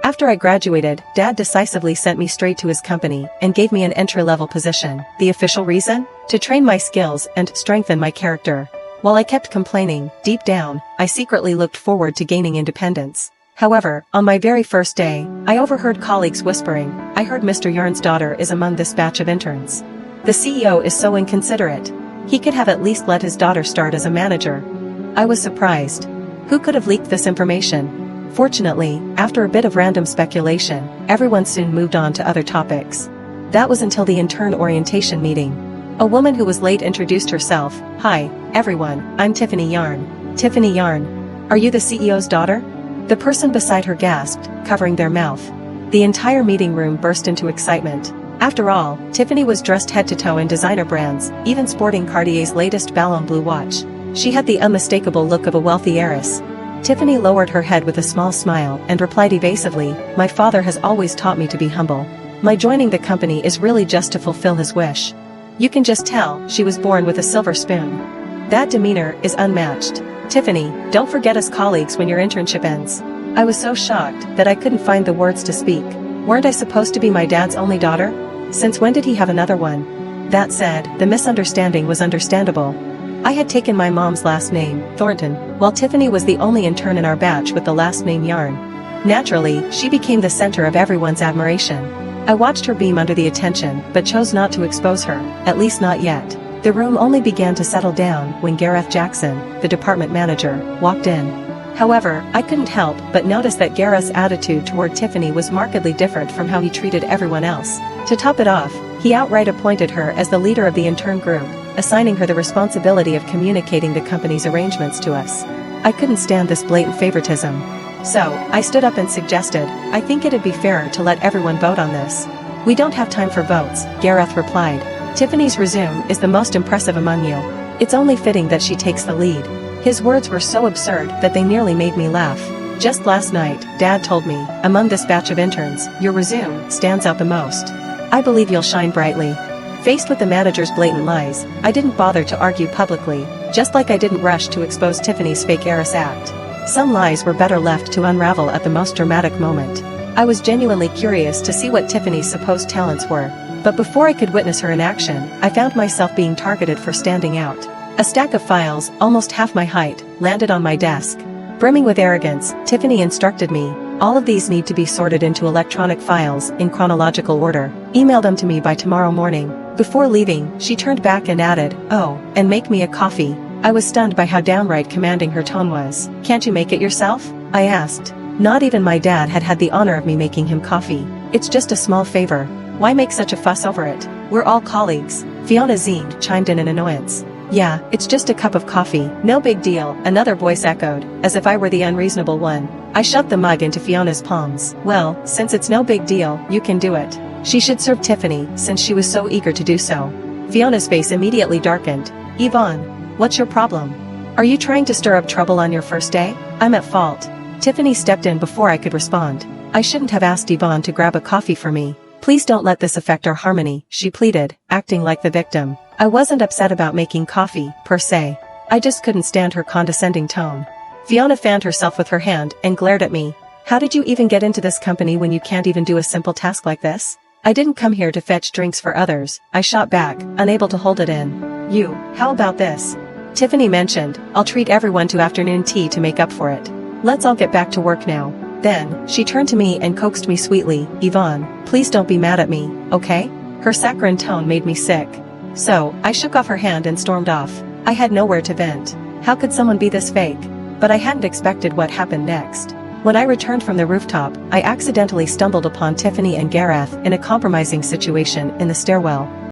After I graduated, Dad decisively sent me straight to his company and gave me an entry-level position. The official reason? To train my skills and strengthen my character. While I kept complaining, deep down, I secretly looked forward to gaining independence. However, on my very first day, I overheard colleagues whispering, "I heard Mr. Yarn's daughter is among this batch of interns. The CEO is so inconsiderate. He could have at least let his daughter start as a manager." I was surprised. Who could have leaked this information? Fortunately, after a bit of random speculation, everyone soon moved on to other topics. That was until the intern orientation meeting. A woman who was late introduced herself. "Hi, everyone, I'm Tiffany Yarn." "Tiffany Yarn? Are you the CEO's daughter?" The person beside her gasped, covering their mouth. The entire meeting room burst into excitement. After all, Tiffany was dressed head to toe in designer brands, even sporting Cartier's latest Ballon Bleu watch. She had the unmistakable look of a wealthy heiress. Tiffany lowered her head with a small smile and replied evasively, "My father has always taught me to be humble. My joining the company is really just to fulfill his wish." You can just tell she was born with a silver spoon. That demeanor is unmatched. "Tiffany, don't forget us colleagues when your internship ends." I was so shocked that I couldn't find the words to speak. Weren't I supposed to be my dad's only daughter? Since when did he have another one? That said, the misunderstanding was understandable. I had taken my mom's last name, Thornton, while Tiffany was the only intern in our batch with the last name Yarn. Naturally, she became the center of everyone's admiration. I watched her beam under the attention, but chose not to expose her, at least not yet. The room only began to settle down when Gareth Jackson, the department manager, walked in. However, I couldn't help but notice that Gareth's attitude toward Tiffany was markedly different from how he treated everyone else. To top it off, he outright appointed her as the leader of the intern group, assigning her the responsibility of communicating the company's arrangements to us. I couldn't stand this blatant favoritism. So, I stood up and suggested, "I think it'd be fairer to let everyone vote on this." "We don't have time for votes," Gareth replied. "Tiffany's resume is the most impressive among you. It's only fitting that she takes the lead." His words were so absurd that they nearly made me laugh. Just last night, Dad told me, "Among this batch of interns, your resume stands out the most. I believe you'll shine brightly." Faced with the manager's blatant lies, I didn't bother to argue publicly, just like I didn't rush to expose Tiffany's fake heiress act. Some lies were better left to unravel at the most dramatic moment. I was genuinely curious to see what Tiffany's supposed talents were, but before I could witness her in action, I found myself being targeted for standing out. A stack of files, almost half my height, landed on my desk. Brimming with arrogance, Tiffany instructed me, "All of these need to be sorted into electronic files in chronological order. Email them to me by tomorrow morning." Before leaving, she turned back and added, "Oh, and make me a coffee." I was stunned by how downright commanding her tone was. "Can't you make it yourself?" I asked. Not even my dad had had the honor of me making him coffee. "It's just a small favor. Why make such a fuss over it? We're all colleagues." Fiona Zine chimed in annoyance. "Yeah, it's just a cup of coffee, no big deal," another voice echoed, as if I were the unreasonable one. I shoved the mug into Fiona's palms. "Well, since it's no big deal, you can do it." She should serve Tiffany, since she was so eager to do so. Fiona's face immediately darkened. "Yvonne, what's your problem? Are you trying to stir up trouble on your first day?" "I'm at fault." Tiffany stepped in before I could respond. "I shouldn't have asked Yvonne to grab a coffee for me. Please don't let this affect our harmony," she pleaded, acting like the victim. I wasn't upset about making coffee, per se. I just couldn't stand her condescending tone. Fiona fanned herself with her hand and glared at me. "How did you even get into this company when you can't even do a simple task like this?" "I didn't come here to fetch drinks for others," I shot back, unable to hold it in. "You, how about this?" Tiffany mentioned, "I'll treat everyone to afternoon tea to make up for it. Let's all get back to work now." Then, she turned to me and coaxed me sweetly, "Yvonne, please don't be mad at me, okay?" Her saccharine tone made me sick. So, I shook off her hand and stormed off. I had nowhere to vent. How could someone be this fake? But I hadn't expected what happened next. When I returned from the rooftop, I accidentally stumbled upon Tiffany and Gareth in a compromising situation in the stairwell.